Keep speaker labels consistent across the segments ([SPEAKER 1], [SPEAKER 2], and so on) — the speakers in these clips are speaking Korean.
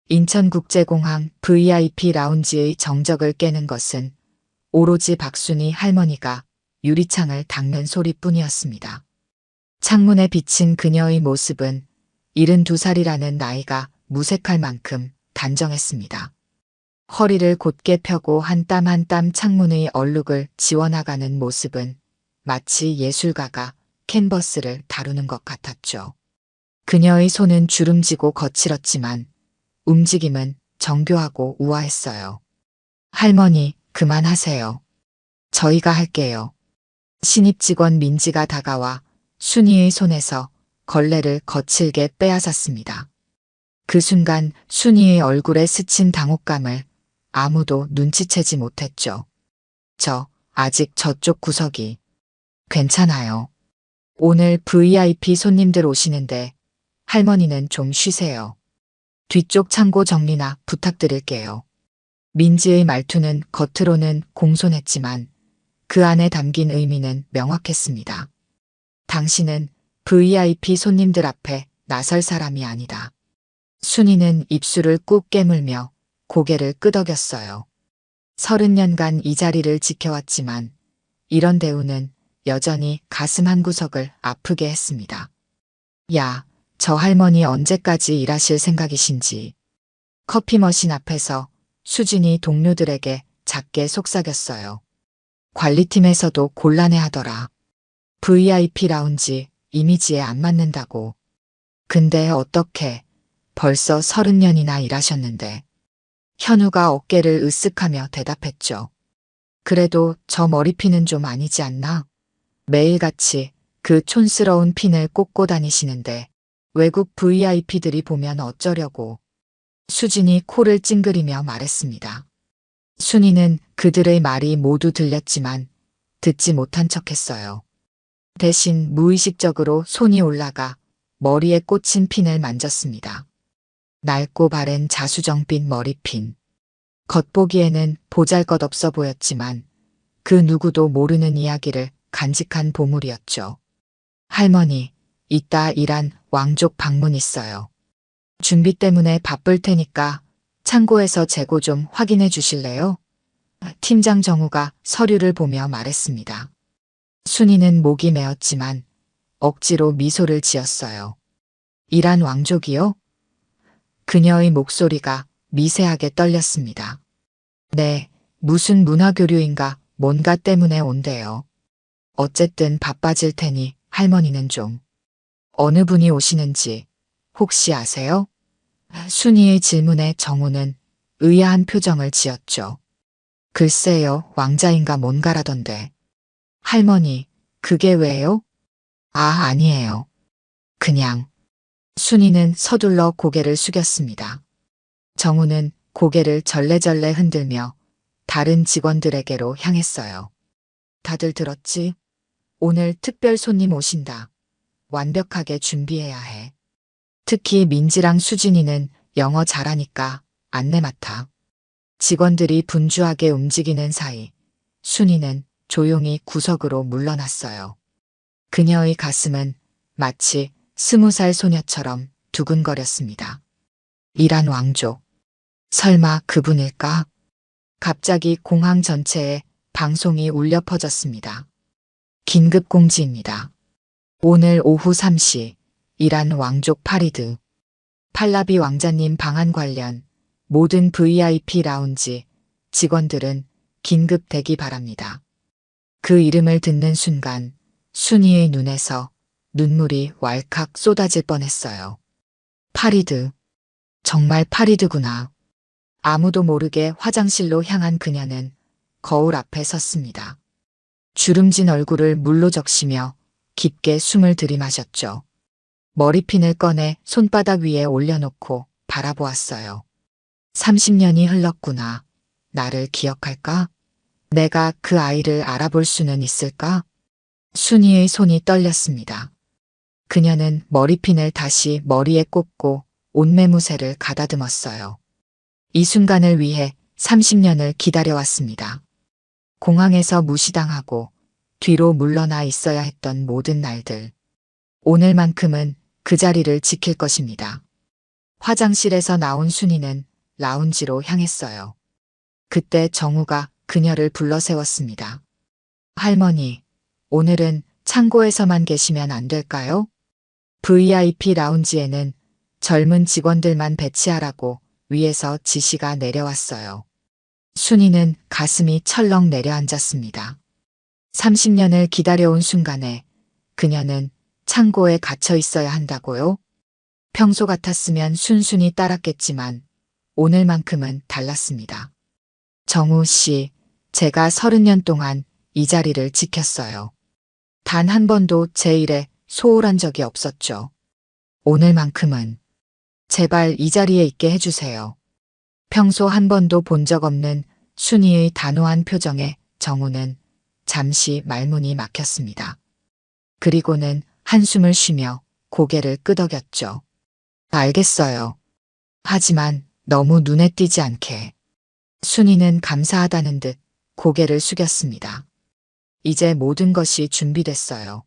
[SPEAKER 1] 인천국제공항 VIP 라운지의 정적을 깨는 것은 오로지 박순희 할머니가 유리창을 닦는 소리뿐이었습니다. 창문에 비친 그녀의 모습은 72살이라는 나이가 무색할 만큼 단정했습니다. 허리를 곧게 펴고 한 땀 한 땀 창문의 얼룩을 지워나가는 모습은 마치 예술가가 캔버스를 다루는 것 같았죠. 그녀의 손은 주름지고 거칠었지만 움직임은 정교하고 우아했어요. 할머니, 그만하세요. 저희가 할게요. 신입 직원 민지가 다가와 순이의 손에서 걸레를 거칠게 빼앗았습니다. 그 순간 순이의 얼굴에 스친 당혹감을 아무도 눈치채지 못했죠. 아직 저쪽 구석이. 괜찮아요. 오늘 VIP 손님들 오시는데 할머니는 좀 쉬세요. 뒤쪽 창고 정리나 부탁드릴게요. 민지의 말투는 겉으로는 공손했지만 그 안에 담긴 의미는 명확했습니다. 당신은 VIP 손님들 앞에 나설 사람이 아니다. 순이는 입술을 꾹 깨물며 고개를 끄덕였어요. 30년간 이 자리를 지켜왔지만 이런 대우는 여전히 가슴 한구석을 아프게 했습니다. 야, 저 할머니 언제까지 일하실 생각이신지. 커피 머신 앞에서 수진이 동료들에게 작게 속삭였어요. 관리팀에서도 곤란해하더라. VIP 라운지 이미지에 안 맞는다고. 근데 어떻게 벌써 30년이나 일하셨는데. 현우가 어깨를 으쓱하며 대답했죠. 그래도 저 머리핀은 좀 아니지 않나? 매일같이 그 촌스러운 핀을 꽂고 다니시는데 외국 VIP들이 보면 어쩌려고. 수진이 코를 찡그리며 말했습니다. 순이는 그들의 말이 모두 들렸지만 듣지 못한 척했어요. 대신 무의식적으로 손이 올라가 머리에 꽂힌 핀을 만졌습니다. 낡고 바랜 자수정빛 머리핀. 겉보기에는 보잘것없어 보였지만 그 누구도 모르는 이야기를 간직한 보물이었죠. 할머니, 이따 일한 왕족 방문 있어요. 준비 때문에 바쁠 테니까 창고에서 재고 좀 확인해 주실래요? 팀장 정우가 서류를 보며 말했습니다. 순이는 목이 메었지만 억지로 미소를 지었어요. 일한 왕족이요? 그녀의 목소리가 미세하게 떨렸습니다. 네, 무슨 문화교류인가 뭔가 때문에 온대요. 어쨌든 바빠질 테니 할머니는 좀. 어느 분이 오시는지 혹시 아세요? 순이의 질문에 정우는 의아한 표정을 지었죠. 글쎄요, 왕자인가 뭔가라던데. 할머니, 그게 왜요? 아니에요. 그냥. 순이는 서둘러 고개를 숙였습니다. 정우는 고개를 절레절레 흔들며 다른 직원들에게로 향했어요. 다들 들었지? 오늘 특별 손님 오신다. 완벽하게 준비해야 해. 특히 민지랑 수진이는 영어 잘하니까 안내 맡아. 직원들이 분주하게 움직이는 사이 순이는 조용히 구석으로 물러났어요. 그녀의 가슴은 마치 20살 소녀처럼 두근거렸습니다. 일한 왕족. 설마 그분일까? 갑자기 공항 전체에 방송이 울려 퍼졌습니다. 긴급 공지입니다. 오늘 오후 3시 이란 왕족 파리드. 팔라비 왕자님 방한 관련 모든 VIP 라운지 직원들은 긴급 대기 바랍니다. 그 이름을 듣는 순간 순이의 눈에서 눈물이 왈칵 쏟아질 뻔했어요. 파리드. 정말 파리드구나. 아무도 모르게 화장실로 향한 그녀는 거울 앞에 섰습니다. 주름진 얼굴을 물로 적시며 깊게 숨을 들이마셨죠. 머리핀을 꺼내 손바닥 위에 올려놓고 바라보았어요. 30년이 흘렀구나. 나를 기억할까? 내가 그 아이를 알아볼 수는 있을까? 순이의 손이 떨렸습니다. 그녀는 머리핀을 다시 머리에 꽂고 옷매무새를 가다듬었어요. 이 순간을 위해 30년을 기다려왔습니다. 공항에서 무시당하고 뒤로 물러나 있어야 했던 모든 날들. 오늘만큼은 그 자리를 지킬 것입니다. 화장실에서 나온 순이는 라운지로 향했어요. 그때 정우가 그녀를 불러 세웠습니다. 할머니, 오늘은 창고에서만 계시면 안 될까요? VIP 라운지에는 젊은 직원들만 배치하라고 위에서 지시가 내려왔어요. 순이는 가슴이 철렁 내려앉았습니다. 30년을 기다려온 순간에 그녀는 창고에 갇혀 있어야 한다고요? 평소 같았으면 순순히 따랐겠지만 오늘만큼은 달랐습니다. 정우 씨, 제가 30년 동안 이 자리를 지켰어요. 단 한 번도 제 일에 소홀한 적이 없었죠. 오늘만큼은 제발 이 자리에 있게 해주세요. 평소 한 번도 본 적 없는 순이의 단호한 표정에 정우는 잠시 말문이 막혔습니다. 그리고는 한숨을 쉬며 고개를 끄덕였죠. 알겠어요. 하지만 너무 눈에 띄지 않게. 순이는 감사하다는 듯 고개를 숙였습니다. 이제 모든 것이 준비됐어요.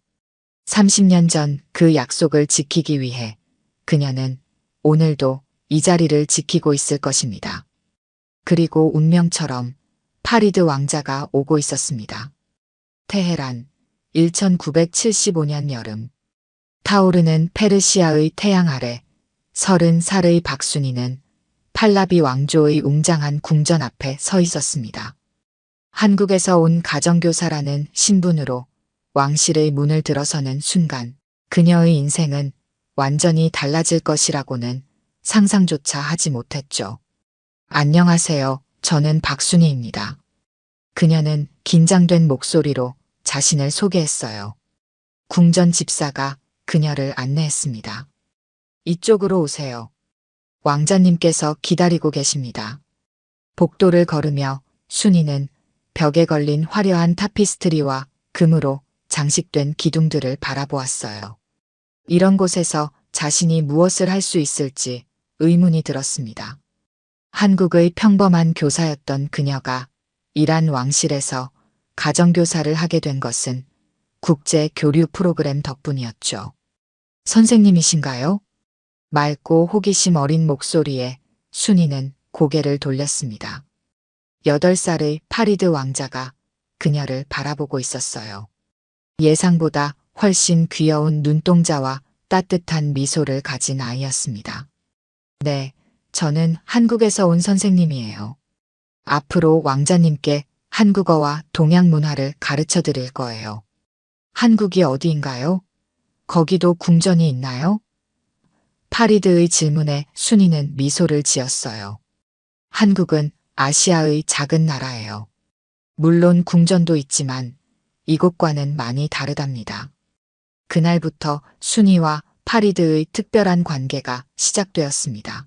[SPEAKER 1] 30년 전 그 약속을 지키기 위해 그녀는 오늘도 이 자리를 지키고 있을 것입니다. 그리고 운명처럼 파리드 왕자가 오고 있었습니다. 테헤란, 1975년 여름. 타오르는 페르시아의 태양 아래 30살의 박순이는 팔라비 왕조의 웅장한 궁전 앞에 서 있었습니다. 한국에서 온 가정교사라는 신분으로 왕실의 문을 들어서는 순간 그녀의 인생은 완전히 달라질 것이라고는 상상조차 하지 못했죠. 안녕하세요. 저는 박순희입니다. 그녀는 긴장된 목소리로 자신을 소개했어요. 궁전 집사가 그녀를 안내했습니다. 이쪽으로 오세요. 왕자님께서 기다리고 계십니다. 복도를 걸으며 순이는 벽에 걸린 화려한 타피스트리와 금으로 장식된 기둥들을 바라보았어요. 이런 곳에서 자신이 무엇을 할 수 있을지 의문이 들었습니다. 한국의 평범한 교사였던 그녀가 이란 왕실에서 가정교사를 하게 된 것은 국제 교류 프로그램 덕분이었죠. 선생님이신가요? 맑고 호기심 어린 목소리에 순이는 고개를 돌렸습니다. 8살의 파리드 왕자가 그녀를 바라보고 있었어요. 예상보다 훨씬 귀여운 눈동자와 따뜻한 미소를 가진 아이였습니다. 네, 저는 한국에서 온 선생님이에요. 앞으로 왕자님께 한국어와 동양 문화를 가르쳐 드릴 거예요. 한국이 어디인가요? 거기도 궁전이 있나요? 파리드의 질문에 순이는 미소를 지었어요. 한국은 아시아의 작은 나라예요. 물론 궁전도 있지만 이곳과는 많이 다르답니다. 그날부터 순이와 파리드의 특별한 관계가 시작되었습니다.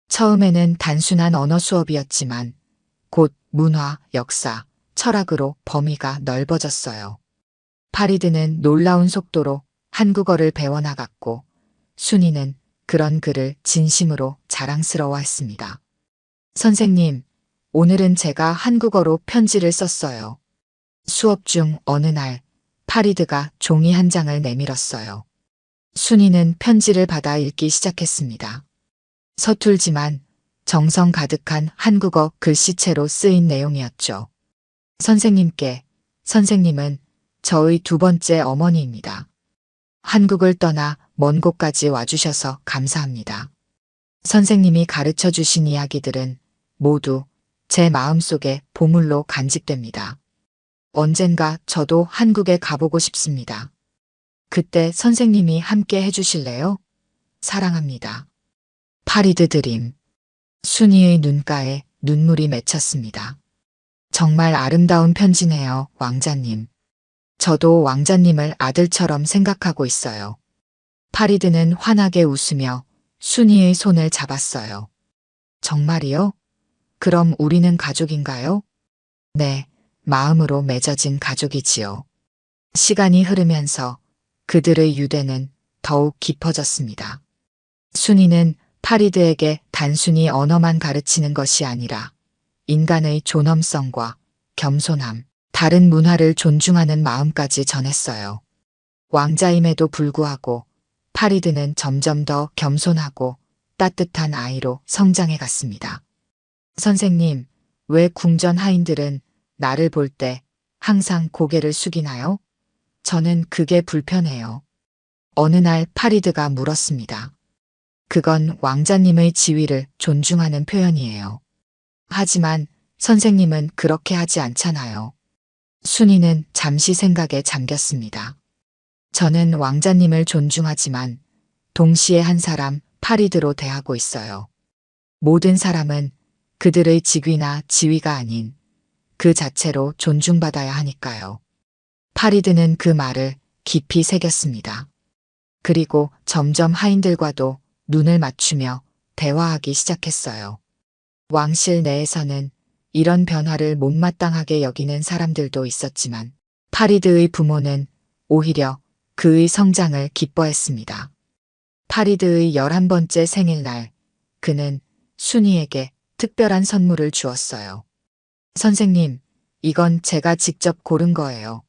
[SPEAKER 1] 처음에는 단순한 언어 수업이었지만 곧 문화, 역사, 철학으로 범위가 넓어졌어요. 파리드는 놀라운 속도로 한국어를 배워나갔고 순이는 그런 그를 진심으로 자랑스러워했습니다. 선생님, 오늘은 제가 한국어로 편지를 썼어요. 수업 중 어느 날 파리드가 종이 한 장을 내밀었어요. 순이는 편지를 받아 읽기 시작했습니다. 서툴지만 정성 가득한 한국어 글씨체로 쓰인 내용이었죠. 선생님께, 선생님은 저의 두 번째 어머니입니다. 한국을 떠나 먼 곳까지 와주셔서 감사합니다. 선생님이 가르쳐 주신 이야기들은 모두 제 마음속에 보물로 간직됩니다. 언젠가 저도 한국에 가보고 싶습니다. 그때 선생님이 함께 해주실래요? 사랑합니다. 파리드 드림. 순이의 눈가에 눈물이 맺혔습니다. 정말 아름다운 편지네요, 왕자님. 저도 왕자님을 아들처럼 생각하고 있어요. 파리드는 환하게 웃으며 순이의 손을 잡았어요. 정말이요? 그럼 우리는 가족인가요? 네, 마음으로 맺어진 가족이지요. 시간이 흐르면서 그들의 유대는 더욱 깊어졌습니다. 순이는 파리드에게 단순히 언어만 가르치는 것이 아니라 인간의 존엄성과 겸손함, 다른 문화를 존중하는 마음까지 전했어요. 왕자임에도 불구하고 파리드는 점점 더 겸손하고 따뜻한 아이로 성장해 갔습니다. 선생님, 왜 궁전 하인들은 나를 볼 때 항상 고개를 숙이나요? 저는 그게 불편해요. 어느 날 파리드가 물었습니다. 그건 왕자님의 지위를 존중하는 표현이에요. 하지만 선생님은 그렇게 하지 않잖아요. 순이는 잠시 생각에 잠겼습니다. 저는 왕자님을 존중하지만 동시에 한 사람 파리드로 대하고 있어요. 모든 사람은 그들의 직위나 지위가 아닌 그 자체로 존중받아야 하니까요. 파리드는 그 말을 깊이 새겼습니다. 그리고 점점 하인들과도 눈을 맞추며 대화하기 시작했어요. 왕실 내에서는 이런 변화를 못마땅하게 여기는 사람들도 있었지만 파리드의 부모는 오히려 그의 성장을 기뻐했습니다. 파리드의 11번째 생일날 그는 순이에게 특별한 선물을 주었어요. 선생님, 이건 제가 직접 고른 거예요.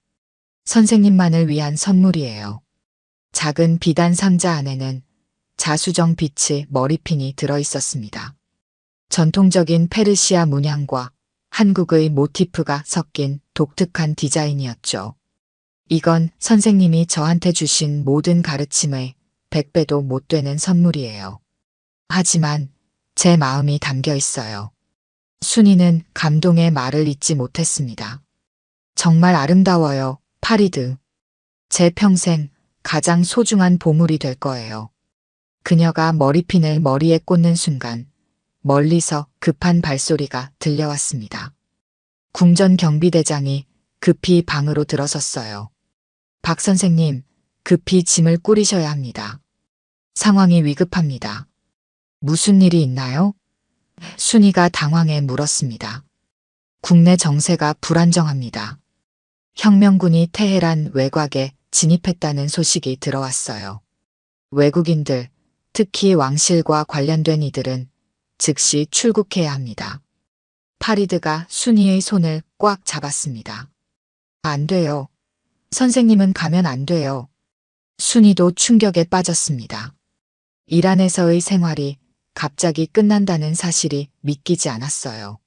[SPEAKER 1] 선생님만을 위한 선물이에요. 작은 비단 상자 안에는 자수정 빛의 머리핀이 들어 있었습니다. 전통적인 페르시아 문양과 한국의 모티프가 섞인 독특한 디자인이었죠. 이건 선생님이 저한테 주신 모든 가르침의 100배도 못 되는 선물이에요. 하지만 제 마음이 담겨 있어요. 순이는 감동의 말을 잇지 못했습니다. 정말 아름다워요, 파리드. 제 평생 가장 소중한 보물이 될 거예요. 그녀가 머리핀을 머리에 꽂는 순간 멀리서 급한 발소리가 들려왔습니다. 궁전 경비대장이 급히 방으로 들어섰어요. 박 선생님, 급히 짐을 꾸리셔야 합니다. 상황이 위급합니다. 무슨 일이 있나요? 순이가 당황해 물었습니다. 국내 정세가 불안정합니다. 혁명군이 테헤란 외곽에 진입했다는 소식이 들어왔어요. 외국인들, 특히 왕실과 관련된 이들은 즉시 출국해야 합니다. 파리드가 순이의 손을 꽉 잡았습니다. 안 돼요. 선생님은 가면 안 돼요. 순이도 충격에 빠졌습니다. 이란에서의 생활이 갑자기 끝난다는 사실이 믿기지 않았어요.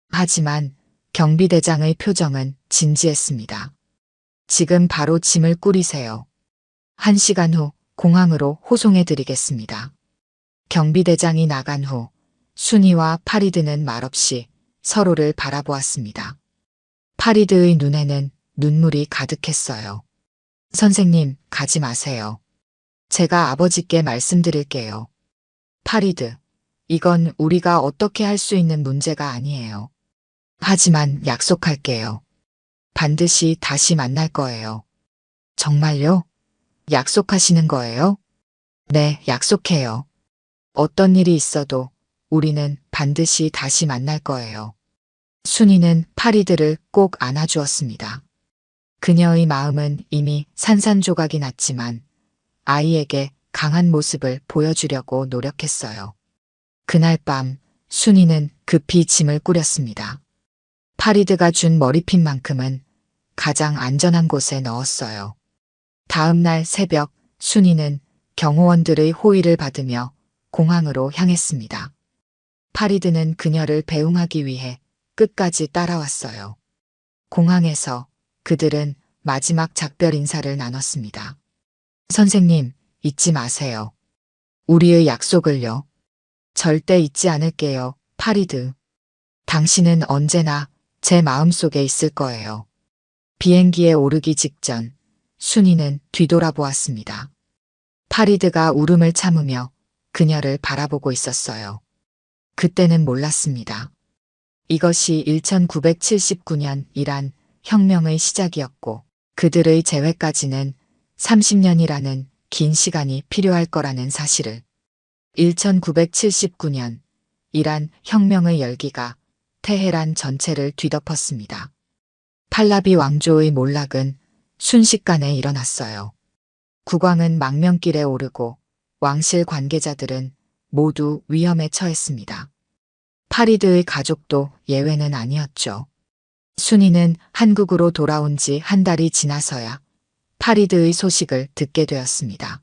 [SPEAKER 1] 하지만 경비대장의 표정은 진지했습니다. 지금 바로 짐을 꾸리세요. 1시간 후 공항으로 호송해 드리겠습니다. 경비대장이 나간 후 순이와 파리드는 말없이 서로를 바라보았습니다. 파리드의 눈에는 눈물이 가득했어요. 선생님, 가지 마세요. 제가 아버지께 말씀드릴게요. 파리드, 이건 우리가 어떻게 할 수 있는 문제가 아니에요. 하지만 약속할게요. 반드시 다시 만날 거예요. 정말요? 약속하시는 거예요? 네, 약속해요. 어떤 일이 있어도 우리는 반드시 다시 만날 거예요. 순이는 파리드를 꼭 안아주었습니다. 그녀의 마음은 이미 산산조각이 났지만 아이에게 강한 모습을 보여주려고 노력했어요. 그날 밤 순이는 급히 짐을 꾸렸습니다. 파리드가 준 머리핀만큼은 가장 안전한 곳에 넣었어요. 다음 날 새벽 순이는 경호원들의 호의를 받으며 공항으로 향했습니다. 파리드는 그녀를 배웅하기 위해 끝까지 따라왔어요. 공항에서 그들은 마지막 작별 인사를 나눴습니다. 선생님, 잊지 마세요. 우리의 약속을요. 절대 잊지 않을게요, 파리드. 당신은 언제나 제 마음속에 있을 거예요. 비행기에 오르기 직전 순이는 뒤돌아보았습니다. 파리드가 울음을 참으며 그녀를 바라보고 있었어요. 그때는 몰랐습니다. 이것이 1979년 이란 혁명의 시작이었고 그들의 재회까지는 30년이라는 긴 시간이 필요할 거라는 사실을. 1979년 이란 혁명의 열기가 테헤란 전체를 뒤덮었습니다. 팔라비 왕조의 몰락은 순식간에 일어났어요. 국왕은 망명길에 오르고 왕실 관계자들은 모두 위험에 처했습니다. 파리드의 가족도 예외는 아니었죠. 순이는 한국으로 돌아온 지 한 달이 지나서야 파리드의 소식을 듣게 되었습니다.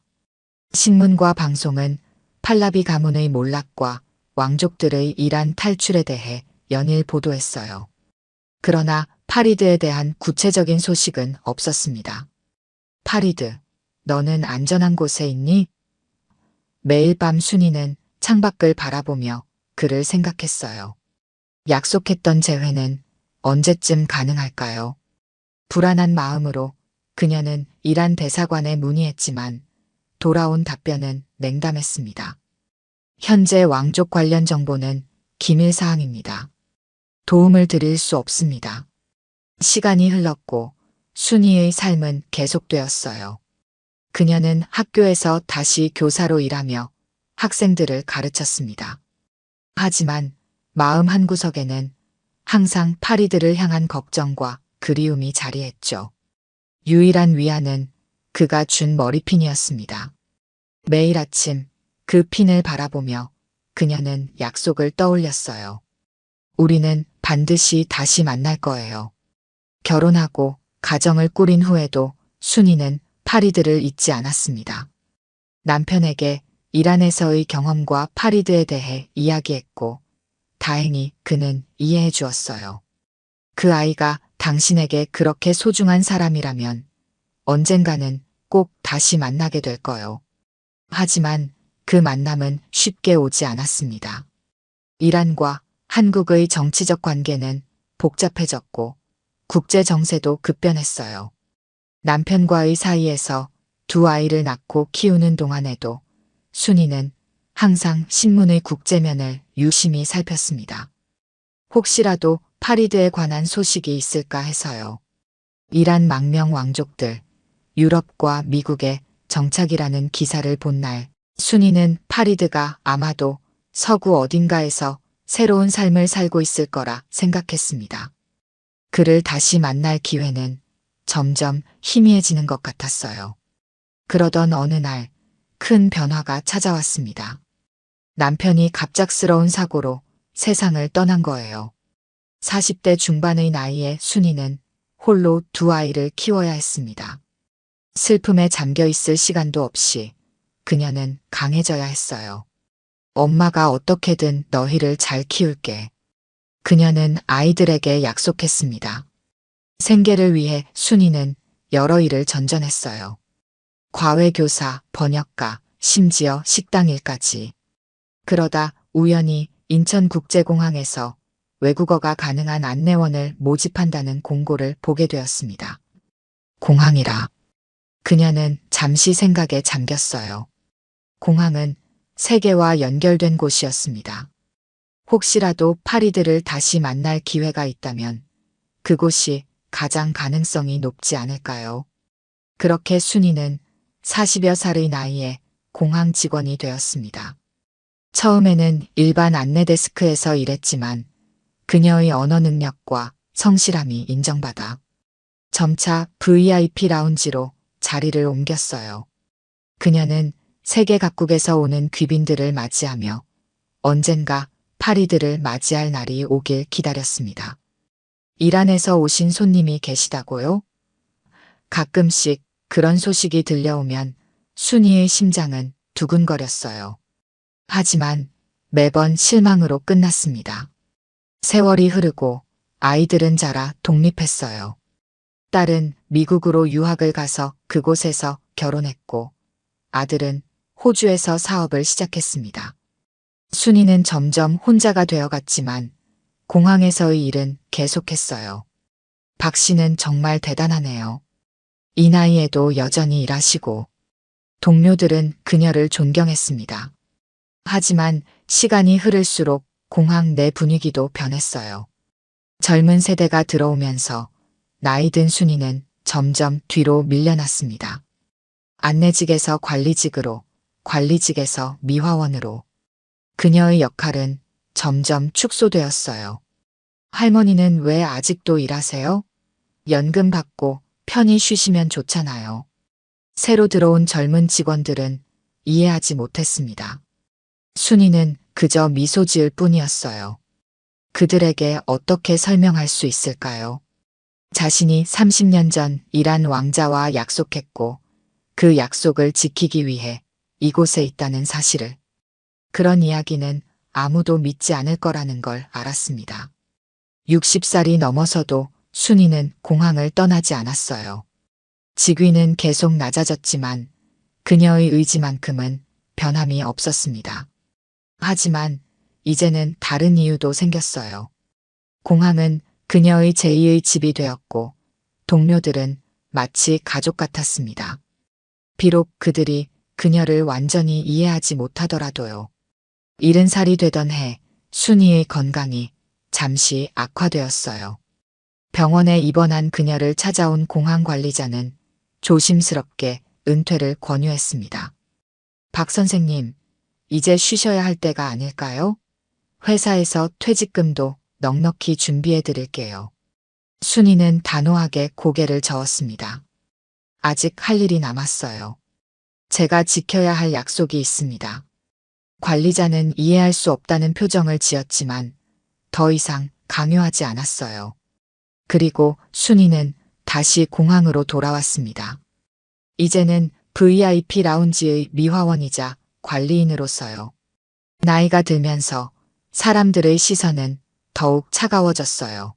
[SPEAKER 1] 신문과 방송은 팔라비 가문의 몰락과 왕족들의 이란 탈출에 대해 연일 보도했어요. 그러나 파리드에 대한 구체적인 소식은 없었습니다. 파리드, 너는 안전한 곳에 있니? 매일 밤 순이는 창밖을 바라보며 그를 생각했어요. 약속했던 재회는 언제쯤 가능할까요? 불안한 마음으로 그녀는 이란 대사관에 문의했지만 돌아온 답변은 냉담했습니다. 현재 왕족 관련 정보는 기밀 사항입니다. 도움을 드릴 수 없습니다. 시간이 흘렀고 순이의 삶은 계속되었어요. 그녀는 학교에서 다시 교사로 일하며 학생들을 가르쳤습니다. 하지만 마음 한구석에는 항상 파리드를 향한 걱정과 그리움이 자리했죠. 유일한 위안은 그가 준 머리핀이었습니다. 매일 아침 그 핀을 바라보며 그녀는 약속을 떠올렸어요. 우리는 반드시 다시 만날 거예요. 결혼하고 가정을 꾸린 후에도 순이는 파리드를 잊지 않았습니다. 남편에게 이란에서의 경험과 파리드에 대해 이야기했고 다행히 그는 이해해 주었어요. 그 아이가 당신에게 그렇게 소중한 사람이라면 언젠가는 꼭 다시 만나게 될 거요. 하지만 그 만남은 쉽게 오지 않았습니다. 이란과 한국의 정치적 관계는 복잡해졌고 국제 정세도 급변했어요. 남편과의 사이에서 두 아이를 낳고 키우는 동안에도 순이는 항상 신문의 국제면을 유심히 살폈습니다. 혹시라도 파리드에 관한 소식이 있을까 해서요. 이란 망명 왕족들, 유럽과 미국의 정착이라는 기사를 본 날, 순이는 파리드가 아마도 서구 어딘가에서 새로운 삶을 살고 있을 거라 생각했습니다. 그를 다시 만날 기회는 점점 희미해지는 것 같았어요. 그러던 어느 날 큰 변화가 찾아왔습니다. 남편이 갑작스러운 사고로 세상을 떠난 거예요. 40대 중반의 나이에 순이는 홀로 두 아이를 키워야 했습니다. 슬픔에 잠겨 있을 시간도 없이 그녀는 강해져야 했어요. 엄마가 어떻게든 너희를 잘 키울게. 그녀는 아이들에게 약속했습니다. 생계를 위해 순이는 여러 일을 전전했어요. 과외교사, 번역가, 심지어 식당 일까지. 그러다 우연히 인천국제공항에서 외국어가 가능한 안내원을 모집한다는 공고를 보게 되었습니다. 공항이라. 그녀는 잠시 생각에 잠겼어요. 공항은 세계와 연결된 곳이었습니다. 혹시라도 파리드를 다시 만날 기회가 있다면 그곳이 가장 가능성이 높지 않을까요? 그렇게 순이는 40여 살의 나이에 공항 직원이 되었습니다. 처음에는 일반 안내데스크에서 일했지만 그녀의 언어 능력과 성실함이 인정받아 점차 VIP 라운지로 자리를 옮겼어요. 그녀는 세계 각국에서 오는 귀빈들을 맞이하며 언젠가 파리드를 맞이할 날이 오길 기다렸습니다. 이란에서 오신 손님이 계시다고요? 가끔씩 그런 소식이 들려오면 순이의 심장은 두근거렸어요. 하지만 매번 실망으로 끝났습니다. 세월이 흐르고 아이들은 자라 독립했어요. 딸은 미국으로 유학을 가서 그곳에서 결혼했고 아들은 호주에서 사업을 시작했습니다. 순이는 점점 혼자가 되어갔지만 공항에서의 일은 계속했어요. 박 씨는 정말 대단하네요. 이 나이에도 여전히 일하시고 동료들은 그녀를 존경했습니다. 하지만 시간이 흐를수록 공항 내 분위기도 변했어요. 젊은 세대가 들어오면서 나이 든 순이는 점점 뒤로 밀려났습니다. 안내직에서 관리직으로, 관리직에서 미화원으로. 그녀의 역할은 점점 축소되었어요. 할머니는 왜 아직도 일하세요? 연금 받고 편히 쉬시면 좋잖아요. 새로 들어온 젊은 직원들은 이해하지 못했습니다. 순이는 그저 미소 지을 뿐이었어요. 그들에게 어떻게 설명할 수 있을까요? 자신이 30년 전 이란 왕자와 약속했고 그 약속을 지키기 위해 이곳에 있다는 사실을. 그런 이야기는 아무도 믿지 않을 거라는 걸 알았습니다. 60살이 넘어서도 순이는 공항을 떠나지 않았어요. 직위는 계속 낮아졌지만 그녀의 의지만큼은 변함이 없었습니다. 하지만 이제는 다른 이유도 생겼어요. 공항은 그녀의 제2의 집이 되었고 동료들은 마치 가족 같았습니다. 비록 그들이 그녀를 완전히 이해하지 못하더라도요. 70살이 되던 해 순이의 건강이 잠시 악화되었어요. 병원에 입원한 그녀를 찾아온 공항 관리자는 조심스럽게 은퇴를 권유했습니다. 박 선생님, 이제 쉬셔야 할 때가 아닐까요? 회사에서 퇴직금도 넉넉히 준비해 드릴게요. 순이는 단호하게 고개를 저었습니다. 아직 할 일이 남았어요. 제가 지켜야 할 약속이 있습니다. 관리자는 이해할 수 없다는 표정을 지었지만 더 이상 강요하지 않았어요. 그리고 순이는 다시 공항으로 돌아왔습니다. 이제는 VIP 라운지의 미화원이자 관리인으로서요. 나이가 들면서 사람들의 시선은 더욱 차가워졌어요.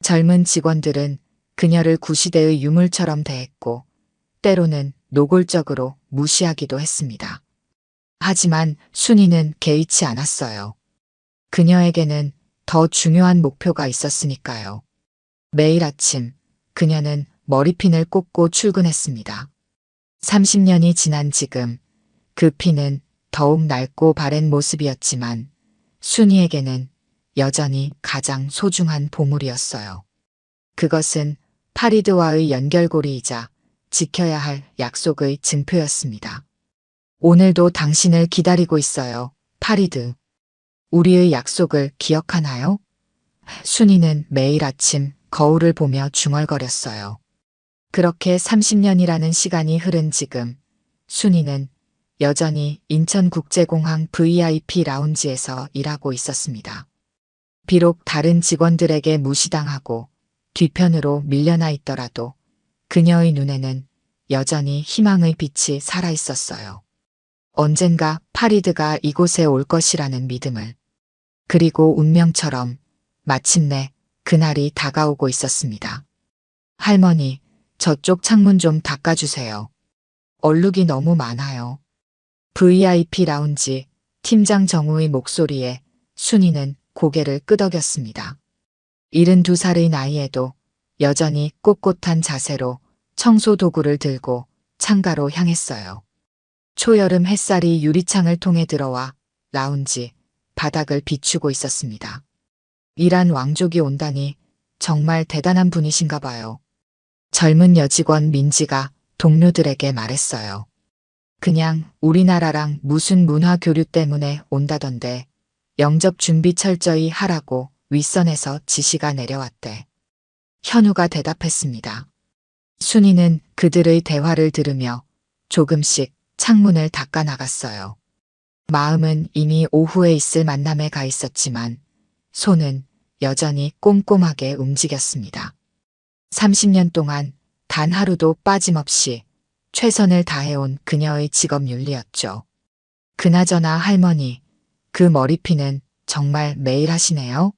[SPEAKER 1] 젊은 직원들은 그녀를 구시대의 유물처럼 대했고 때로는 노골적으로 무시하기도 했습니다. 하지만 순이는 개의치 않았어요. 그녀에게는 더 중요한 목표가 있었으니까요. 매일 아침 그녀는 머리핀을 꽂고 출근했습니다. 30년이 지난 지금 그 핀은 더욱 낡고 바랜 모습이었지만 순이에게는 여전히 가장 소중한 보물이었어요. 그것은 파리드와의 연결고리이자 지켜야 할 약속의 증표였습니다. 오늘도 당신을 기다리고 있어요, 파리드. 우리의 약속을 기억하나요? 순이는 매일 아침 거울을 보며 중얼거렸어요. 그렇게 30년이라는 시간이 흐른 지금 순이는 여전히 인천국제공항 VIP 라운지에서 일하고 있었습니다. 비록 다른 직원들에게 무시당하고 뒤편으로 밀려나 있더라도 그녀의 눈에는 여전히 희망의 빛이 살아 있었어요. 언젠가 파리드가 이곳에 올 것이라는 믿음을. 그리고 운명처럼 마침내 그날이 다가오고 있었습니다. 할머니, 저쪽 창문 좀 닦아주세요. 얼룩이 너무 많아요. VIP 라운지 팀장 정우의 목소리에 순이는 고개를 끄덕였습니다. 72살의 나이에도 여전히 꼿꼿한 자세로 청소 도구를 들고 창가로 향했어요. 초여름 햇살이 유리창을 통해 들어와 라운지 바닥을 비추고 있었습니다. 이란 왕족이 온다니 정말 대단한 분이신가 봐요. 젊은 여직원 민지가 동료들에게 말했어요. 그냥 우리나라랑 무슨 문화 교류 때문에 온다던데 영접 준비 철저히 하라고 윗선에서 지시가 내려왔대. 현우가 대답했습니다. 순이는 그들의 대화를 들으며 조금씩 창문을 닦아 나갔어요. 마음은 이미 오후에 있을 만남에 가 있었지만 손은 여전히 꼼꼼하게 움직였습니다. 30년 동안 단 하루도 빠짐없이 최선을 다해온 그녀의 직업 윤리였죠. 그나저나 할머니, 그 머리핀은 정말 매일 하시네요?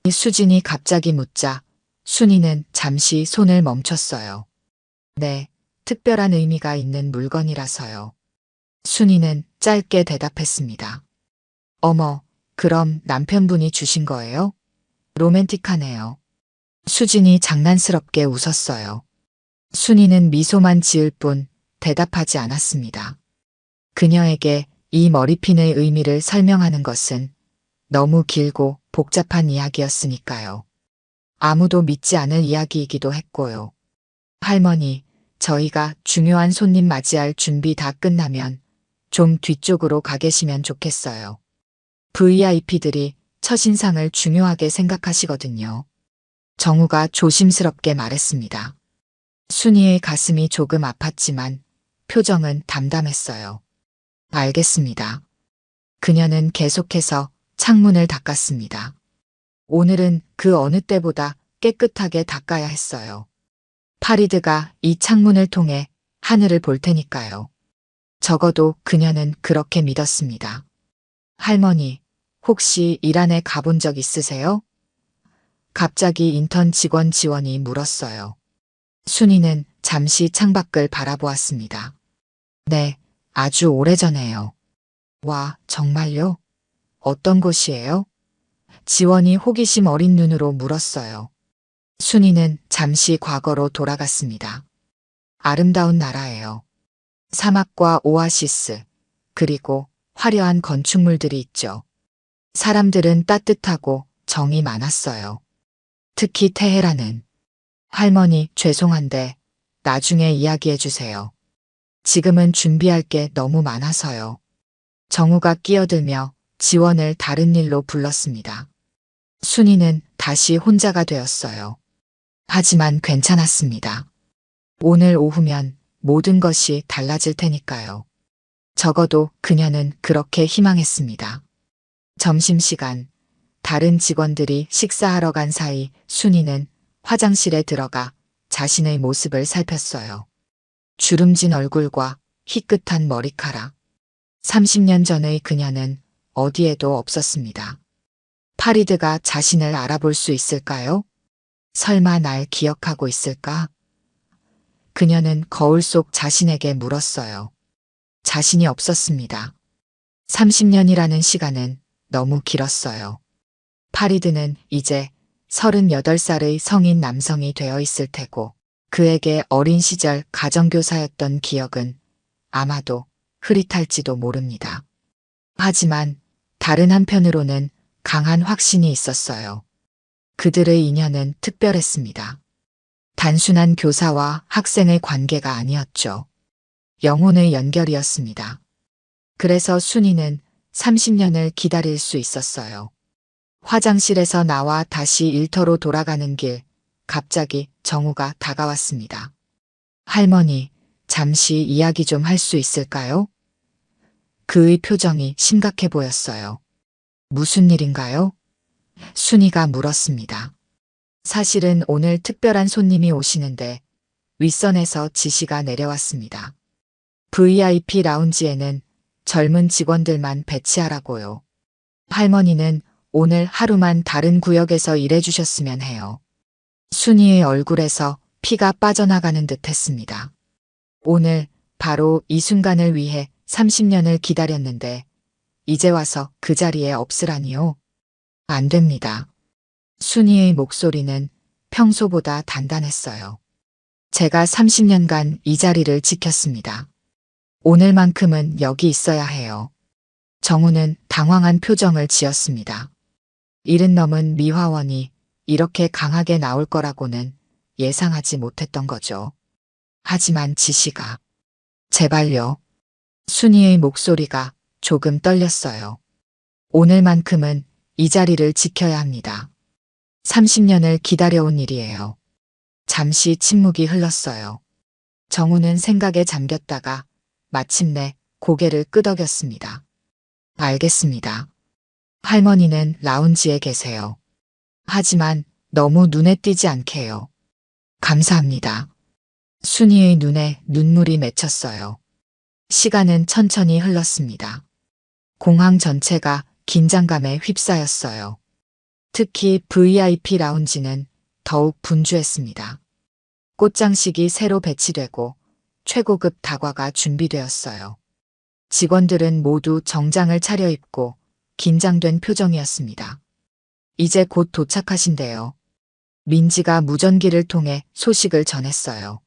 [SPEAKER 1] 수진이 갑자기 묻자 순이는 잠시 손을 멈췄어요. 네, 특별한 의미가 있는 물건이라서요. 순이는 짧게 대답했습니다. 어머, 그럼 남편분이 주신 거예요? 로맨틱하네요. 수진이 장난스럽게 웃었어요. 순이는 미소만 지을 뿐 대답하지 않았습니다. 그녀에게 이 머리핀의 의미를 설명하는 것은 너무 길고 복잡한 이야기였으니까요. 아무도 믿지 않을 이야기이기도 했고요. 할머니, 저희가 중요한 손님 맞이할 준비 다 끝나면 좀 뒤쪽으로 가 계시면 좋겠어요. VIP들이 첫인상을 중요하게 생각하시거든요. 정우가 조심스럽게 말했습니다. 순이의 가슴이 조금 아팠지만 표정은 담담했어요. 알겠습니다. 그녀는 계속해서 창문을 닦았습니다. 오늘은 그 어느 때보다 깨끗하게 닦아야 했어요. 파리드가 이 창문을 통해 하늘을 볼 테니까요. 적어도 그녀는 그렇게 믿었습니다. 할머니, 혹시 이란에 가본 적 있으세요? 갑자기 인턴 직원 지원이 물었어요. 순이는 잠시 창밖을 바라보았습니다. 네, 아주 오래전에요. 와, 정말요? 어떤 곳이에요? 지원이 호기심 어린 눈으로 물었어요. 순이는 잠시 과거로 돌아갔습니다. 아름다운 나라예요. 사막과 오아시스, 그리고 화려한 건축물들이 있죠. 사람들은 따뜻하고 정이 많았어요. 특히 테헤란은. 할머니, 죄송한데 나중에 이야기해 주세요. 지금은 준비할 게 너무 많아서요. 정우가 끼어들며 지원을 다른 일로 불렀습니다. 순이는 다시 혼자가 되었어요. 하지만 괜찮았습니다. 오늘 오후면 모든 것이 달라질 테니까요. 적어도 그녀는 그렇게 희망했습니다. 점심시간, 다른 직원들이 식사하러 간 사이 순이는 화장실에 들어가 자신의 모습을 살폈어요. 주름진 얼굴과 희끗한 머리카락. 30년 전의 그녀는 어디에도 없었습니다. 파리드가 자신을 알아볼 수 있을까요? 설마 날 기억하고 있을까? 그녀는 거울 속 자신에게 물었어요. 자신이 없었습니다. 30년이라는 시간은 너무 길었어요. 파리드는 이제 38살의 성인 남성이 되어 있을 테고 그에게 어린 시절 가정교사였던 기억은 아마도 흐릿할지도 모릅니다. 하지만 다른 한편으로는 강한 확신이 있었어요. 그들의 인연은 특별했습니다. 단순한 교사와 학생의 관계가 아니었죠. 영혼의 연결이었습니다. 그래서 순이는 30년을 기다릴 수 있었어요. 화장실에서 나와 다시 일터로 돌아가는 길, 갑자기 정우가 다가왔습니다. 할머니, 잠시 이야기 좀 할 수 있을까요? 그의 표정이 심각해 보였어요. 무슨 일인가요? 순이가 물었습니다. 사실은 오늘 특별한 손님이 오시는데 윗선에서 지시가 내려왔습니다. VIP 라운지에는 젊은 직원들만 배치하라고요. 할머니는 오늘 하루만 다른 구역에서 일해주셨으면 해요. 순이의 얼굴에서 피가 빠져나가는 듯 했습니다. 오늘 바로 이 순간을 위해 30년을 기다렸는데 이제 와서 그 자리에 없으라니요? 안 됩니다. 순이의 목소리는 평소보다 단단했어요. 제가 30년간 이 자리를 지켰습니다. 오늘만큼은 여기 있어야 해요. 정우는 당황한 표정을 지었습니다. 일은 넘은 미화원이 이렇게 강하게 나올 거라고는 예상하지 못했던 거죠. 하지만 지시가. 제발요. 순이의 목소리가 조금 떨렸어요. 오늘만큼은 이 자리를 지켜야 합니다. 30년을 기다려온 일이에요. 잠시 침묵이 흘렀어요. 정우는 생각에 잠겼다가 마침내 고개를 끄덕였습니다. 알겠습니다. 할머니는 라운지에 계세요. 하지만 너무 눈에 띄지 않게요. 감사합니다. 순이의 눈에 눈물이 맺혔어요. 시간은 천천히 흘렀습니다. 공항 전체가 긴장감에 휩싸였어요. 특히 VIP 라운지는 더욱 분주했습니다. 꽃장식이 새로 배치되고 최고급 다과가 준비되었어요. 직원들은 모두 정장을 차려입고 긴장된 표정이었습니다. 이제 곧 도착하신대요. 민지가 무전기를 통해 소식을 전했어요.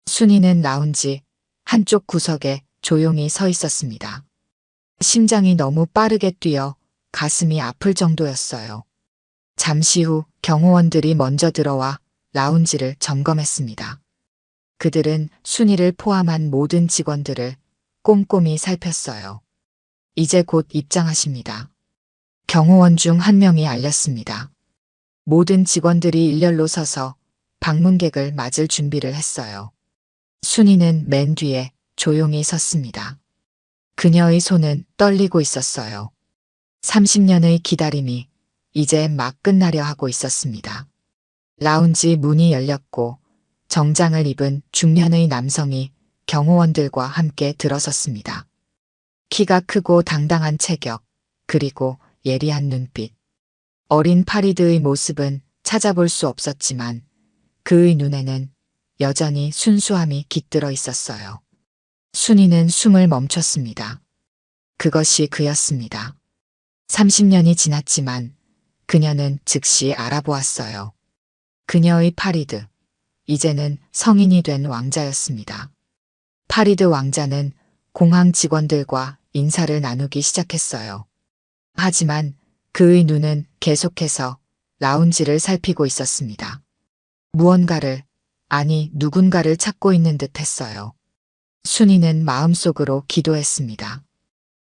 [SPEAKER 1] 순이는 라운지 한쪽 구석에 조용히 서 있었습니다. 심장이 너무 빠르게 뛰어 가슴이 아플 정도였어요. 잠시 후 경호원들이 먼저 들어와 라운지를 점검했습니다. 그들은 순이를 포함한 모든 직원들을 꼼꼼히 살폈어요. 이제 곧 입장하십니다. 경호원 중 한 명이 알렸습니다. 모든 직원들이 일렬로 서서 방문객을 맞을 준비를 했어요. 순이는 맨 뒤에 조용히 섰습니다. 그녀의 손은 떨리고 있었어요. 30년의 기다림이 이제 막 끝나려 하고 있었습니다. 라운지 문이 열렸고 정장을 입은 중년의 남성이 경호원들과 함께 들어섰습니다. 키가 크고 당당한 체격, 그리고 예리한 눈빛. 어린 파리드의 모습은 찾아볼 수 없었지만 그의 눈에는 여전히 순수함이 깃들어 있었어요. 순이는 숨을 멈췄습니다. 그것이 그였습니다. 30년이 지났지만 그녀는 즉시 알아보았어요. 그녀의 파리드, 이제는 성인이 된 왕자였습니다. 파리드 왕자는 공항 직원들과 인사를 나누기 시작했어요. 하지만 그의 눈은 계속해서 라운지를 살피고 있었습니다. 무언가를, 아니 누군가를 찾고 있는 듯 했어요. 순이는 마음속으로 기도했습니다.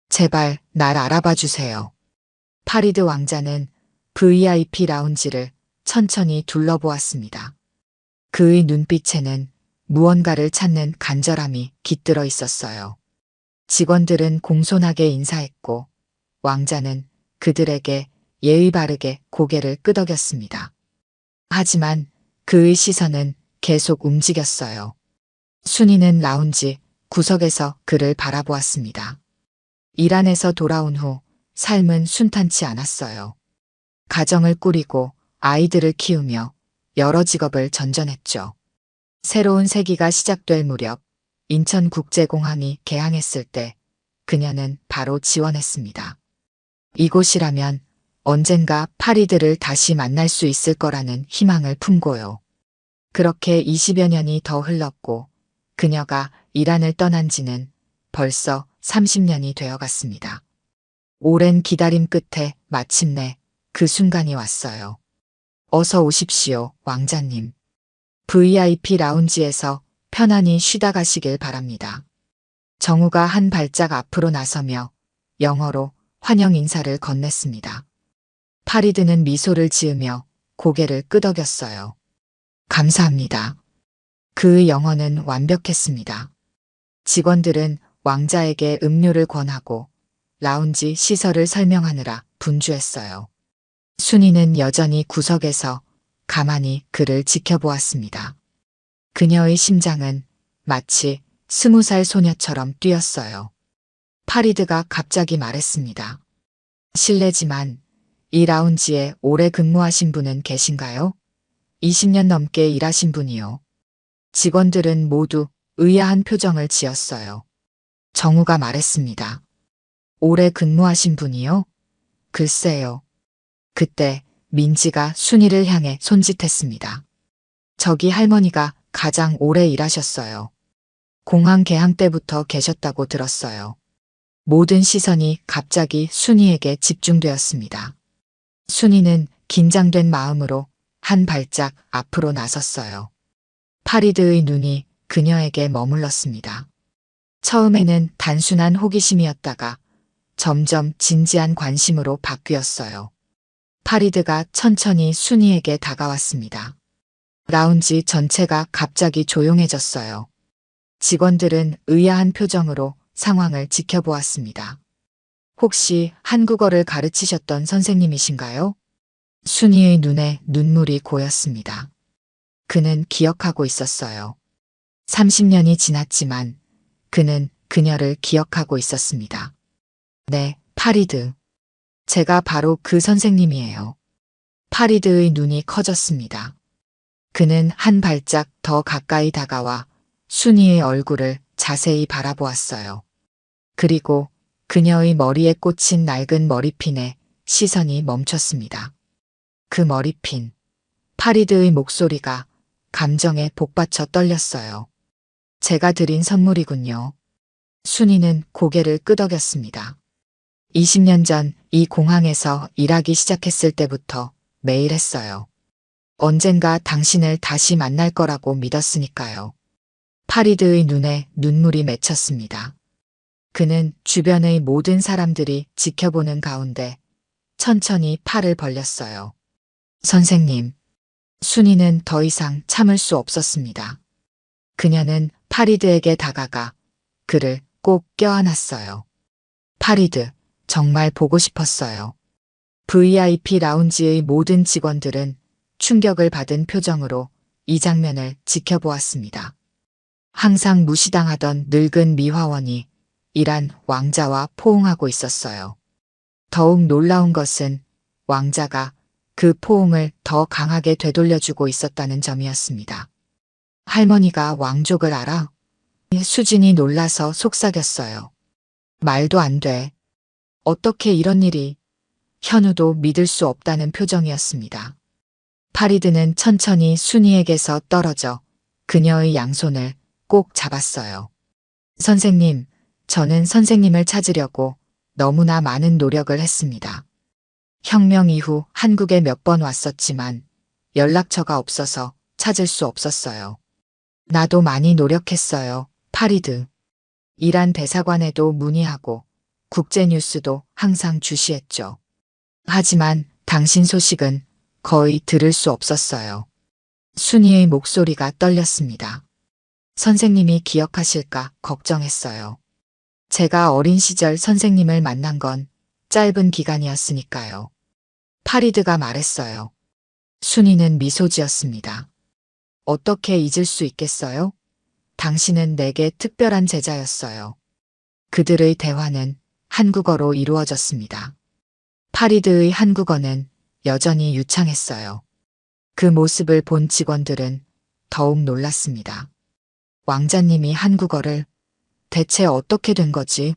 [SPEAKER 1] 제발 날 알아봐 주세요. 파리드 왕자는 VIP 라운지를 천천히 둘러보았습니다. 그의 눈빛에는 무언가를 찾는 간절함이 깃들어 있었어요. 직원들은 공손하게 인사했고 왕자는 그들에게 예의 바르게 고개를 끄덕였습니다. 하지만 그의 시선은 계속 움직였어요. 순이는 라운지 구석에서 그를 바라보았습니다. 이란에서 돌아온 후 삶은 순탄치 않았어요. 가정을 꾸리고 아이들을 키우며 여러 직업을 전전했죠. 새로운 세기가 시작될 무렵 인천국제공항이 개항했을 때 그녀는 바로 지원했습니다. 이곳이라면 언젠가 파리드를 다시 만날 수 있을 거라는 희망을 품고요. 그렇게 20여 년이 더 흘렀고 그녀가 이란을 떠난 지는 벌써 30년이 되어갔습니다. 오랜 기다림 끝에 마침내 그 순간이 왔어요. 어서 오십시오, 왕자님. VIP 라운지에서 편안히 쉬다 가시길 바랍니다. 정우가 한 발짝 앞으로 나서며 영어로 환영 인사를 건넸습니다. 파리드는 미소를 지으며 고개를 끄덕였어요. 감사합니다. 그의 영어는 완벽했습니다. 직원들은 왕자에게 음료를 권하고 라운지 시설을 설명하느라 분주했어요. 순이는 여전히 구석에서 가만히 그를 지켜보았습니다. 그녀의 심장은 마치 20살 소녀처럼 뛰었어요. 파리드가 갑자기 말했습니다. 실례지만 이 라운지에 오래 근무하신 분은 계신가요? 20년 넘게 일하신 분이요. 직원들은 모두 의아한 표정을 지었어요. 정우가 말했습니다. 오래 근무하신 분이요? 글쎄요. 그때 민지가 순이를 향해 손짓했습니다. 저기 할머니가 가장 오래 일하셨어요. 공항 개항 때부터 계셨다고 들었어요. 모든 시선이 갑자기 순이에게 집중되었습니다. 순이는 긴장된 마음으로 한 발짝 앞으로 나섰어요. 파리드의 눈이 그녀에게 머물렀습니다. 처음에는 단순한 호기심이었다가 점점 진지한 관심으로 바뀌었어요. 파리드가 천천히 순이에게 다가왔습니다. 라운지 전체가 갑자기 조용해졌어요. 직원들은 의아한 표정으로 상황을 지켜보았습니다. 혹시 한국어를 가르치셨던 선생님이신가요? 순이의 눈에 눈물이 고였습니다. 그는 기억하고 있었어요. 30년이 지났지만 그는 그녀를 기억하고 있었습니다. 네, 파리드. 제가 바로 그 선생님이에요. 파리드의 눈이 커졌습니다. 그는 한 발짝 더 가까이 다가와 순이의 얼굴을 자세히 바라보았어요. 그리고 그녀의 머리에 꽂힌 낡은 머리핀에 시선이 멈췄습니다. 그 머리핀. 파리드의 목소리가 감정에 복받쳐 떨렸어요. 제가 드린 선물이군요. 순이는 고개를 끄덕였습니다. 20년 전 이 공항에서 일하기 시작했을 때부터 매일 했어요. 언젠가 당신을 다시 만날 거라고 믿었으니까요. 파리드의 눈에 눈물이 맺혔습니다. 그는 주변의 모든 사람들이 지켜보는 가운데 천천히 팔을 벌렸어요. 선생님. 순이는 더 이상 참을 수 없었습니다. 그녀는 파리드에게 다가가 그를 꼭 껴안았어요. 파리드, 정말 보고 싶었어요. VIP 라운지의 모든 직원들은 충격을 받은 표정으로 이 장면을 지켜보았습니다. 항상 무시당하던 늙은 미화원이 이란 왕자와 포옹하고 있었어요. 더욱 놀라운 것은 왕자가 그 포옹을 더 강하게 되돌려주고 있었다는 점이었습니다. 할머니가 왕족을 알아? 수진이 놀라서 속삭였어요. 말도 안 돼. 어떻게 이런 일이. 현우도 믿을 수 없다는 표정이었습니다. 파리드는 천천히 순이에게서 떨어져 그녀의 양손을 꼭 잡았어요. 선생님, 저는 선생님을 찾으려고 너무나 많은 노력을 했습니다. 혁명 이후 한국에 몇 번 왔었지만 연락처가 없어서 찾을 수 없었어요. 나도 많이 노력했어요, 파리드. 이란 대사관에도 문의하고 국제뉴스도 항상 주시했죠. 하지만 당신 소식은 거의 들을 수 없었어요. 순이의 목소리가 떨렸습니다. 선생님이 기억하실까 걱정했어요. 제가 어린 시절 선생님을 만난 건 짧은 기간이었으니까요. 파리드가 말했어요. 순이는 미소 지었습니다. 어떻게 잊을 수 있겠어요? 당신은 내게 특별한 제자였어요. 그들의 대화는 한국어로 이루어졌습니다. 파리드의 한국어는 여전히 유창했어요. 그 모습을 본 직원들은 더욱 놀랐습니다. 왕자님이 한국어를 대체 어떻게 된 거지?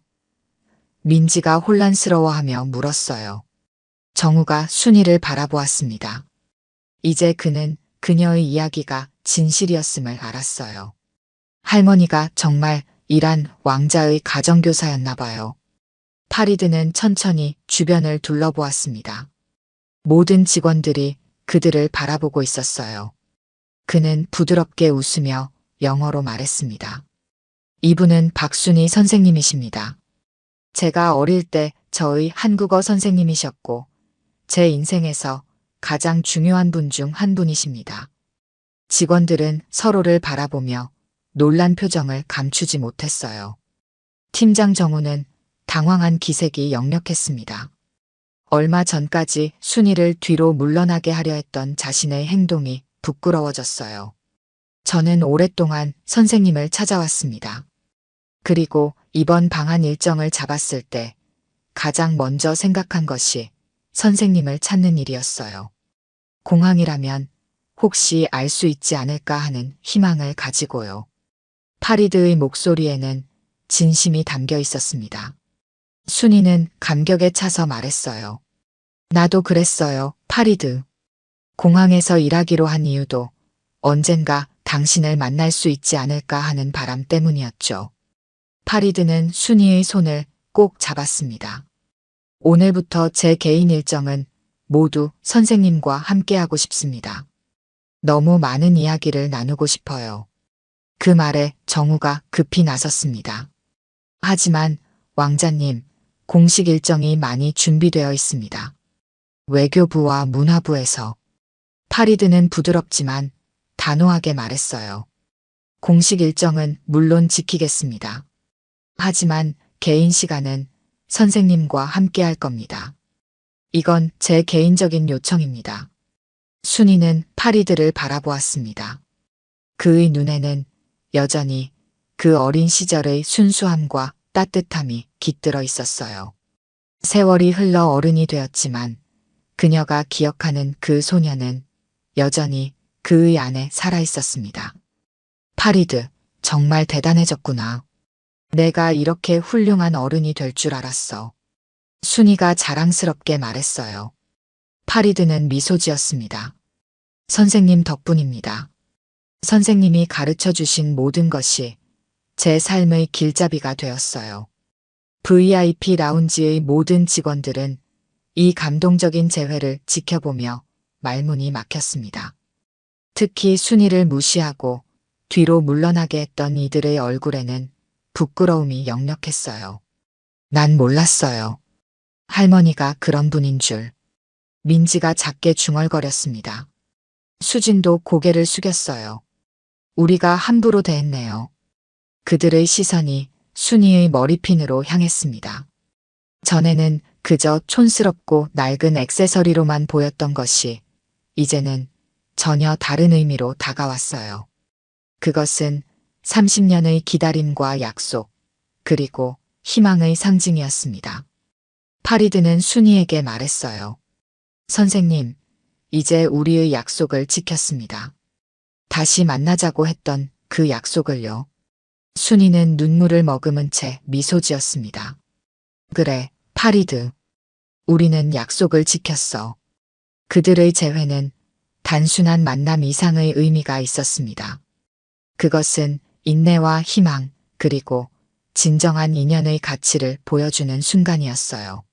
[SPEAKER 1] 민지가 혼란스러워하며 물었어요. 정우가 순이를 바라보았습니다. 이제 그는 그녀의 이야기가 진실이었음을 알았어요. 할머니가 정말 이란 왕자의 가정교사였나 봐요. 파리드는 천천히 주변을 둘러보았습니다. 모든 직원들이 그들을 바라보고 있었어요. 그는 부드럽게 웃으며 영어로 말했습니다. 이분은 박순희 선생님이십니다. 제가 어릴 때 저의 한국어 선생님이셨고 제 인생에서 가장 중요한 분 중 한 분이십니다. 직원들은 서로를 바라보며 놀란 표정을 감추지 못했어요. 팀장 정우는 당황한 기색이 역력했습니다. 얼마 전까지 순이를 뒤로 물러나게 하려 했던 자신의 행동이 부끄러워졌어요. 저는 오랫동안 선생님을 찾아왔습니다. 그리고 이번 방한 일정을 잡았을 때 가장 먼저 생각한 것이 선생님을 찾는 일이었어요. 공항이라면 혹시 알 수 있지 않을까 하는 희망을 가지고요. 파리드의 목소리에는 진심이 담겨 있었습니다. 순이는 감격에 차서 말했어요. 나도 그랬어요, 파리드. 공항에서 일하기로 한 이유도 언젠가 당신을 만날 수 있지 않을까 하는 바람 때문이었죠. 파리드는 순이의 손을 꼭 잡았습니다. 오늘부터 제 개인 일정은 모두 선생님과 함께하고 싶습니다. 너무 많은 이야기를 나누고 싶어요. 그 말에 정우가 급히 나섰습니다. 하지만 왕자님, 공식 일정이 많이 준비되어 있습니다. 외교부와 문화부에서. 파리드는 부드럽지만 단호하게 말했어요. 공식 일정은 물론 지키겠습니다. 하지만 개인 시간은 선생님과 함께 할 겁니다. 이건 제 개인적인 요청입니다. 순이는 파리드를 바라보았습니다. 그의 눈에는 여전히 그 어린 시절의 순수함과 따뜻함이 깃들어 있었어요. 세월이 흘러 어른이 되었지만 그녀가 기억하는 그 소녀는 여전히 그의 안에 살아 있었습니다. 파리드, 정말 대단해졌구나. 내가 이렇게 훌륭한 어른이 될 줄 알았어. 순이가 자랑스럽게 말했어요. 파리드는 미소 지었습니다. 선생님 덕분입니다. 선생님이 가르쳐 주신 모든 것이 제 삶의 길잡이가 되었어요. VIP 라운지의 모든 직원들은 이 감동적인 재회를 지켜보며 말문이 막혔습니다. 특히 순이를 무시하고 뒤로 물러나게 했던 이들의 얼굴에는 부끄러움이 역력했어요. 난 몰랐어요. 할머니가 그런 분인 줄. 민지가 작게 중얼거렸습니다. 수진도 고개를 숙였어요. 우리가 함부로 대했네요. 그들의 시선이 순이의 머리핀으로 향했습니다. 전에는 그저 촌스럽고 낡은 액세서리로만 보였던 것이 이제는 전혀 다른 의미로 다가왔어요. 그것은 30년의 기다림과 약속, 그리고 희망의 상징이었습니다. 파리드는 순이에게 말했어요. 선생님, 이제 우리의 약속을 지켰습니다. 다시 만나자고 했던 그 약속을요. 순이는 눈물을 머금은 채 미소 지었습니다. 그래, 파리드. 우리는 약속을 지켰어. 그들의 재회는 단순한 만남 이상의 의미가 있었습니다. 그것은 인내와 희망, 그리고 진정한 인연의 가치를 보여주는 순간이었어요.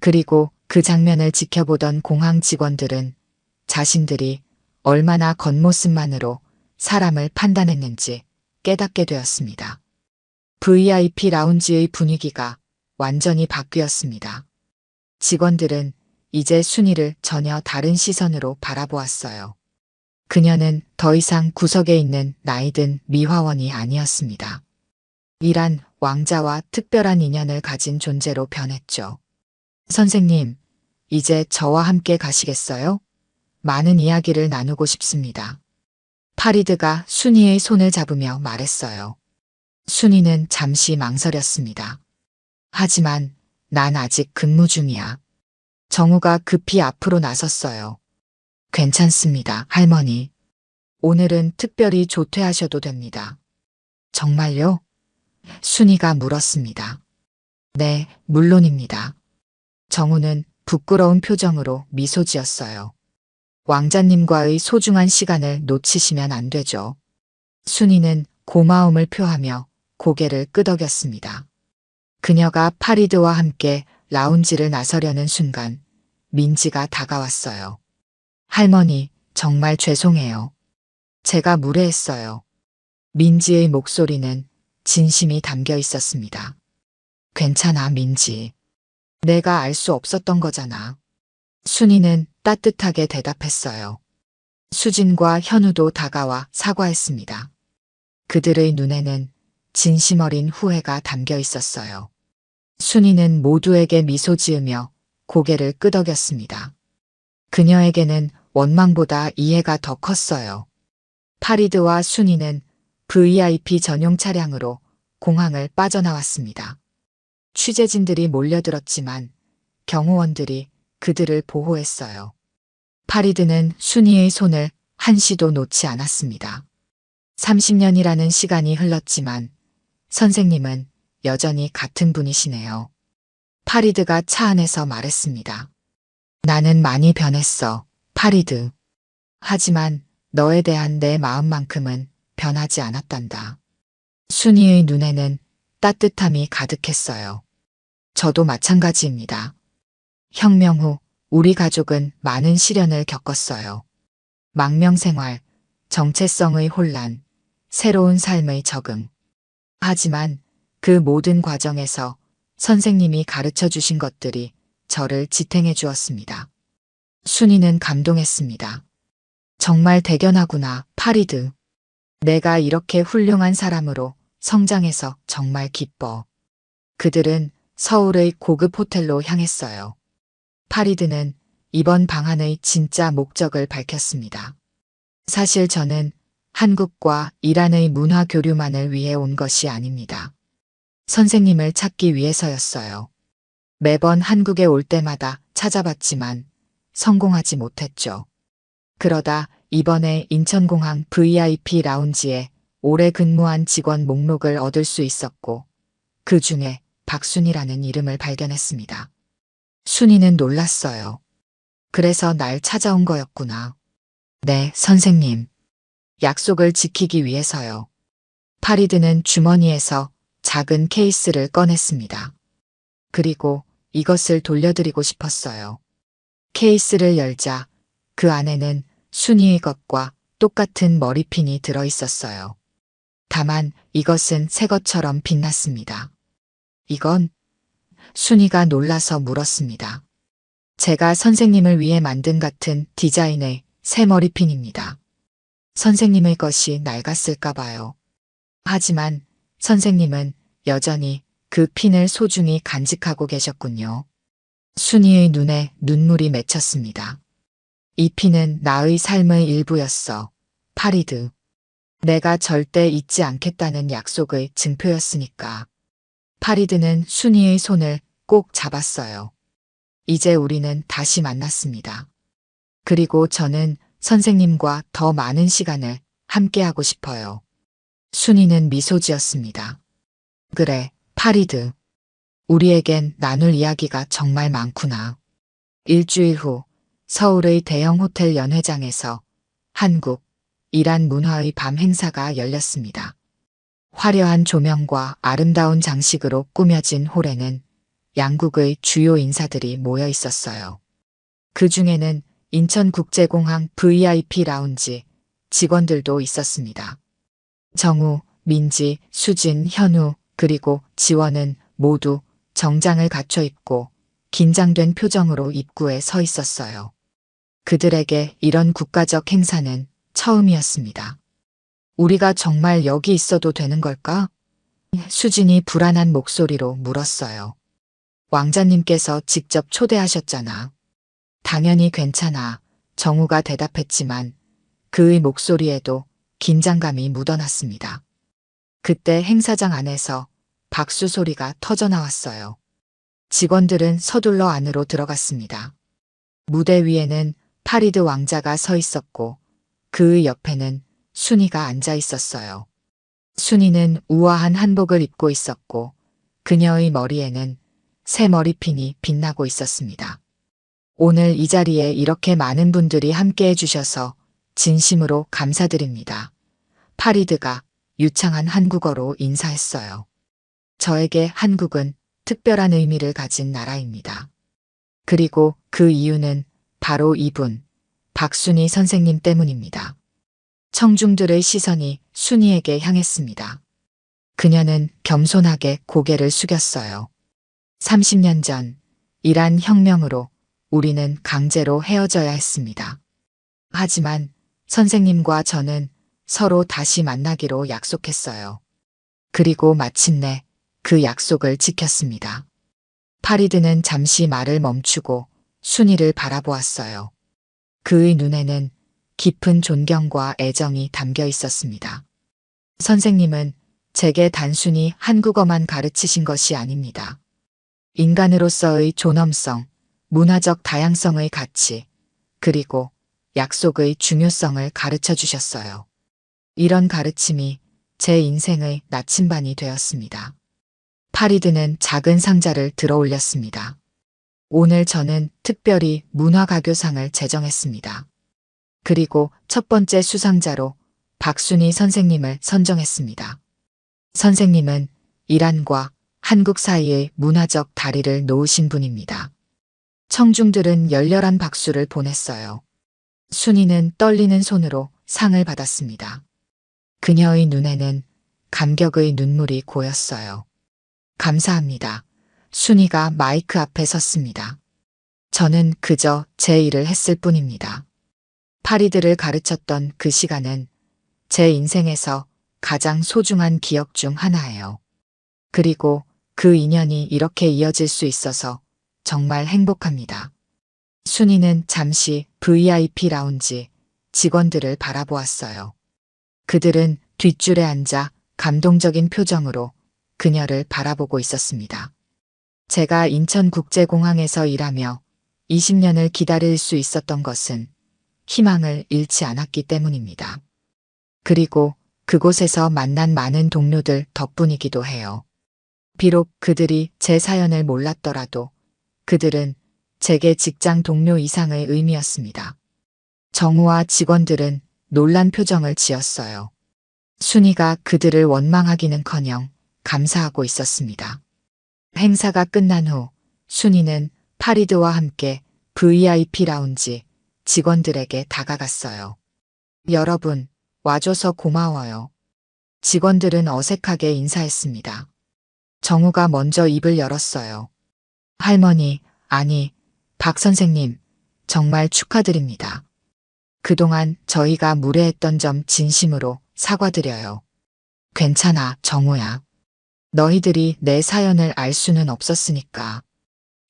[SPEAKER 1] 그리고 그 장면을 지켜보던 공항 직원들은 자신들이 얼마나 겉모습만으로 사람을 판단했는지 깨닫게 되었습니다. VIP 라운지의 분위기가 완전히 바뀌었습니다. 직원들은 이제 순이를 전혀 다른 시선으로 바라보았어요. 그녀는 더 이상 구석에 있는 나이든 미화원이 아니었습니다. 이란 왕자와 특별한 인연을 가진 존재로 변했죠. 선생님, 이제 저와 함께 가시겠어요? 많은 이야기를 나누고 싶습니다. 파리드가 순이의 손을 잡으며 말했어요. 순이는 잠시 망설였습니다. 하지만 난 아직 근무 중이야. 정우가 급히 앞으로 나섰어요. 괜찮습니다, 할머니. 오늘은 특별히 조퇴하셔도 됩니다. 정말요? 순이가 물었습니다. 네, 물론입니다. 정우는 부끄러운 표정으로 미소 지었어요. 왕자님과의 소중한 시간을 놓치시면 안 되죠. 순이는 고마움을 표하며 고개를 끄덕였습니다. 그녀가 파리드와 함께 라운지를 나서려는 순간 민지가 다가왔어요. 할머니, 정말 죄송해요. 제가 무례했어요. 민지의 목소리는 진심이 담겨 있었습니다. 괜찮아, 민지. 내가 알 수 없었던 거잖아. 순이는 따뜻하게 대답했어요. 수진과 현우도 다가와 사과했습니다. 그들의 눈에는 진심 어린 후회가 담겨 있었어요. 순이는 모두에게 미소 지으며 고개를 끄덕였습니다. 그녀에게는 원망보다 이해가 더 컸어요. 파리드와 순이는 VIP 전용 차량으로 공항을 빠져나왔습니다. 취재진들이 몰려들었지만 경호원들이 그들을 보호했어요. 파리드는 순이의 손을 한시도 놓지 않았습니다. 30년이라는 시간이 흘렀지만 선생님은 여전히 같은 분이시네요. 파리드가 차 안에서 말했습니다. 나는 많이 변했어, 파리드. 하지만 너에 대한 내 마음만큼은 변하지 않았단다. 순이의 눈에는 따뜻함이 가득했어요. 저도 마찬가지입니다. 혁명 후 우리 가족은 많은 시련을 겪었어요. 망명생활, 정체성의 혼란, 새로운 삶의 적응. 하지만 그 모든 과정에서 선생님이 가르쳐 주신 것들이 저를 지탱해 주었습니다. 순이는 감동했습니다. 정말 대견하구나, 파리드. 내가 이렇게 훌륭한 사람으로 성장해서 정말 기뻐. 그들은 서울의 고급 호텔로 향했어요. 파리드는 이번 방한의 진짜 목적을 밝혔습니다. 사실 저는 한국과 이란의 문화 교류만을 위해 온 것이 아닙니다. 선생님을 찾기 위해서였어요. 매번 한국에 올 때마다 찾아봤지만 성공하지 못했죠. 그러다 이번에 인천공항 VIP 라운지에 오래 근무한 직원 목록을 얻을 수 있었고 그 중에 박순이라는 이름을 발견했습니다. 순이는 놀랐어요. 그래서 날 찾아온 거였구나. 네, 선생님. 약속을 지키기 위해서요. 파리드는 주머니에서 작은 케이스를 꺼냈습니다. 그리고 이것을 돌려드리고 싶었어요. 케이스를 열자 그 안에는 순이의 것과 똑같은 머리핀이 들어 있었어요. 다만 이것은 새 것처럼 빛났습니다. 이건? 순이가 놀라서 물었습니다. 제가 선생님을 위해 만든 같은 디자인의 새 머리핀입니다. 선생님의 것이 낡았을까 봐요. 하지만 선생님은 여전히 그 핀을 소중히 간직하고 계셨군요. 순이의 눈에 눈물이 맺혔습니다. 이 핀은 나의 삶의 일부였어, 파리드. 내가 절대 잊지 않겠다는 약속의 증표였으니까. 파리드는 순이의 손을 꼭 잡았어요. 이제 우리는 다시 만났습니다. 그리고 저는 선생님과 더 많은 시간을 함께하고 싶어요. 순이는 미소 지었습니다. 그래, 파리드. 우리에겐 나눌 이야기가 정말 많구나. 일주일 후 서울의 대형 호텔 연회장에서 한국, 이란 문화의 밤 행사가 열렸습니다. 화려한 조명과 아름다운 장식으로 꾸며진 홀에는 양국의 주요 인사들이 모여 있었어요. 그 중에는 인천국제공항 VIP 라운지 직원들도 있었습니다. 정우, 민지, 수진, 현우, 그리고 지원은 모두 정장을 갖춰 입고 긴장된 표정으로 입구에 서 있었어요. 그들에게 이런 국가적 행사는 처음이었습니다. 우리가 정말 여기 있어도 되는 걸까? 수진이 불안한 목소리로 물었어요. 왕자님께서 직접 초대하셨잖아. 당연히 괜찮아. 정우가 대답했지만 그의 목소리에도 긴장감이 묻어났습니다. 그때 행사장 안에서 박수 소리가 터져 나왔어요. 직원들은 서둘러 안으로 들어갔습니다. 무대 위에는 파리드 왕자가 서 있었고 그의 옆에는 순이가 앉아 있었어요. 순이는 우아한 한복을 입고 있었고 그녀의 머리에는 새 머리핀이 빛나고 있었습니다. 오늘 이 자리에 이렇게 많은 분들이 함께해 주셔서 진심으로 감사드립니다. 파리드가 유창한 한국어로 인사했어요. 저에게 한국은 특별한 의미를 가진 나라입니다. 그리고 그 이유는 바로 이분, 박순이 선생님 때문입니다. 청중들의 시선이 순이에게 향했습니다. 그녀는 겸손하게 고개를 숙였어요. 30년 전 이란 혁명으로 우리는 강제로 헤어져야 했습니다. 하지만 선생님과 저는 서로 다시 만나기로 약속했어요. 그리고 마침내 그 약속을 지켰습니다. 파리드는 잠시 말을 멈추고 순이를 바라보았어요. 그의 눈에는 깊은 존경과 애정이 담겨 있었습니다. 선생님은 제게 단순히 한국어만 가르치신 것이 아닙니다. 인간으로서의 존엄성, 문화적 다양성의 가치, 그리고 약속의 중요성을 가르쳐 주셨어요. 이런 가르침이 제 인생의 나침반이 되었습니다. 파리드는 작은 상자를 들어 올렸습니다. 오늘 저는 특별히 문화가교상을 제정했습니다. 그리고 첫 번째 수상자로 박순이 선생님을 선정했습니다. 선생님은 이란과 한국 사이의 문화적 다리를 놓으신 분입니다. 청중들은 열렬한 박수를 보냈어요. 순이는 떨리는 손으로 상을 받았습니다. 그녀의 눈에는 감격의 눈물이 고였어요. 감사합니다. 순이가 마이크 앞에 섰습니다. 저는 그저 제 일을 했을 뿐입니다. 파리드를 가르쳤던 그 시간은 제 인생에서 가장 소중한 기억 중 하나예요. 그리고 그 인연이 이렇게 이어질 수 있어서 정말 행복합니다. 순이는 잠시 VIP 라운지 직원들을 바라보았어요. 그들은 뒷줄에 앉아 감동적인 표정으로 그녀를 바라보고 있었습니다. 제가 인천국제공항에서 일하며 20년을 기다릴 수 있었던 것은 희망을 잃지 않았기 때문입니다. 그리고 그곳에서 만난 많은 동료들 덕분이기도 해요. 비록 그들이 제 사연을 몰랐더라도 그들은 제게 직장 동료 이상의 의미였습니다. 정우와 직원들은 놀란 표정을 지었어요. 순이가 그들을 원망하기는커녕 감사하고 있었습니다. 행사가 끝난 후 순이는 파리드와 함께 VIP 라운지 직원들에게 다가갔어요. 여러분, 와줘서 고마워요. 직원들은 어색하게 인사했습니다. 정우가 먼저 입을 열었어요. 할머니, 아니, 박 선생님, 정말 축하드립니다. 그동안 저희가 무례했던 점 진심으로 사과드려요. 괜찮아, 정우야. 너희들이 내 사연을 알 수는 없었으니까.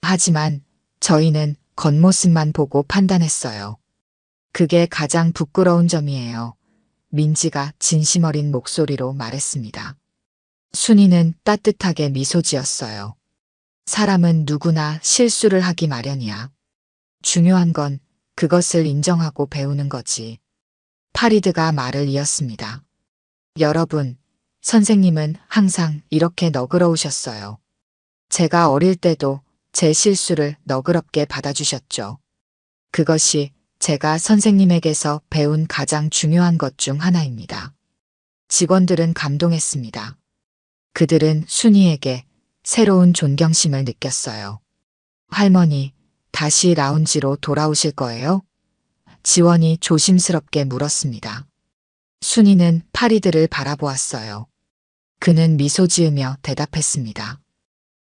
[SPEAKER 1] 하지만 저희는 겉모습만 보고 판단했어요. 그게 가장 부끄러운 점이에요. 민지가 진심 어린 목소리로 말했습니다. 순이는 따뜻하게 미소 지었어요. 사람은 누구나 실수를 하기 마련이야. 중요한 건 그것을 인정하고 배우는 거지. 파리드가 말을 이었습니다. 여러분, 선생님은 항상 이렇게 너그러우셨어요. 제가 어릴 때도 제 실수를 너그럽게 받아주셨죠. 그것이 제가 선생님에게서 배운 가장 중요한 것 중 하나입니다. 직원들은 감동했습니다. 그들은 순이에게 새로운 존경심을 느꼈어요. 할머니, 다시 라운지로 돌아오실 거예요? 지원이 조심스럽게 물었습니다. 순이는 파리드를 바라보았어요. 그는 미소 지으며 대답했습니다.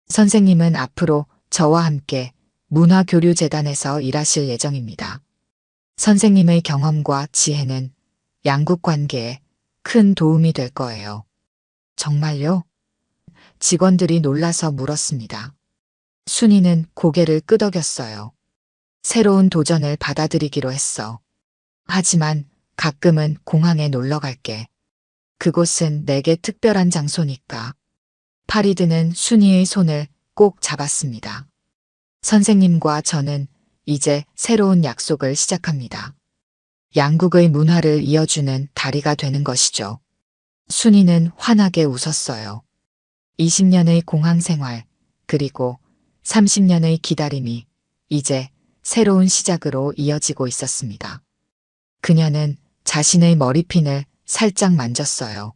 [SPEAKER 1] 선생님은 앞으로 저와 함께 문화교류재단에서 일하실 예정입니다. 선생님의 경험과 지혜는 양국 관계에 큰 도움이 될 거예요. 정말요? 직원들이 놀라서 물었습니다. 순이는 고개를 끄덕였어요. 새로운 도전을 받아들이기로 했어. 하지만 가끔은 공항에 놀러 갈게. 그곳은 내게 특별한 장소니까. 파리드는 순이의 손을 꼭 잡았습니다. 선생님과 저는 이제 새로운 약속을 시작합니다. 양국의 문화를 이어주는 다리가 되는 것이죠. 순이는 환하게 웃었어요. 20년의 공항 생활, 그리고 30년의 기다림이 이제 새로운 시작으로 이어지고 있었습니다. 그녀는 자신의 머리핀을 살짝 만졌어요.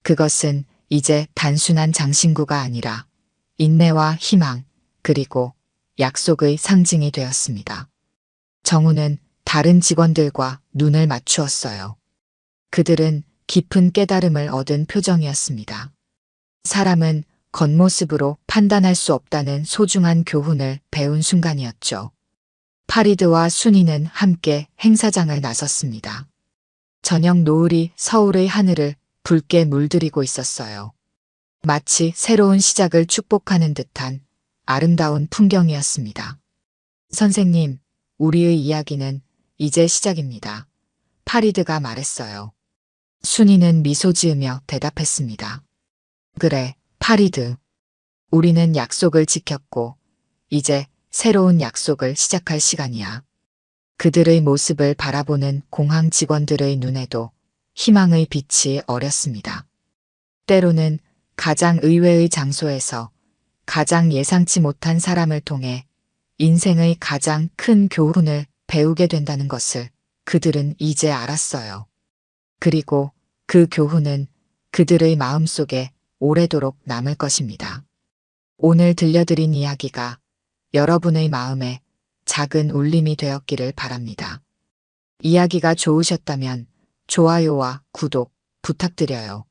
[SPEAKER 1] 그것은 이제 단순한 장신구가 아니라 인내와 희망, 그리고 약속의 상징이 되었습니다. 정우는 다른 직원들과 눈을 맞추었어요. 그들은 깊은 깨달음을 얻은 표정이었습니다. 사람은 겉모습으로 판단할 수 없다는 소중한 교훈을 배운 순간이었죠. 파리드와 순이는 함께 행사장을 나섰습니다. 저녁 노을이 서울의 하늘을 붉게 물들이고 있었어요. 마치 새로운 시작을 축복하는 듯한 아름다운 풍경이었습니다. 선생님, 우리의 이야기는 이제 시작입니다. 파리드가 말했어요. 순이는 미소 지으며 대답했습니다. 그래, 파리드. 우리는 약속을 지켰고, 이제 새로운 약속을 시작할 시간이야. 그들의 모습을 바라보는 공항 직원들의 눈에도 희망의 빛이 어렸습니다. 때로는 가장 의외의 장소에서 가장 예상치 못한 사람을 통해 인생의 가장 큰 교훈을 배우게 된다는 것을 그들은 이제 알았어요. 그리고 그 교훈은 그들의 마음속에 오래도록 남을 것입니다. 오늘 들려드린 이야기가 여러분의 마음에 작은 울림이 되었기를 바랍니다. 이야기가 좋으셨다면 좋아요와 구독 부탁드려요.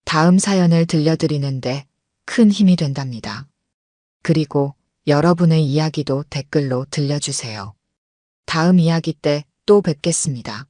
[SPEAKER 1] 다음 사연을 들려드리는데 큰 힘이 된답니다. 그리고 여러분의 이야기도 댓글로 들려주세요. 다음 이야기 때 또 뵙겠습니다.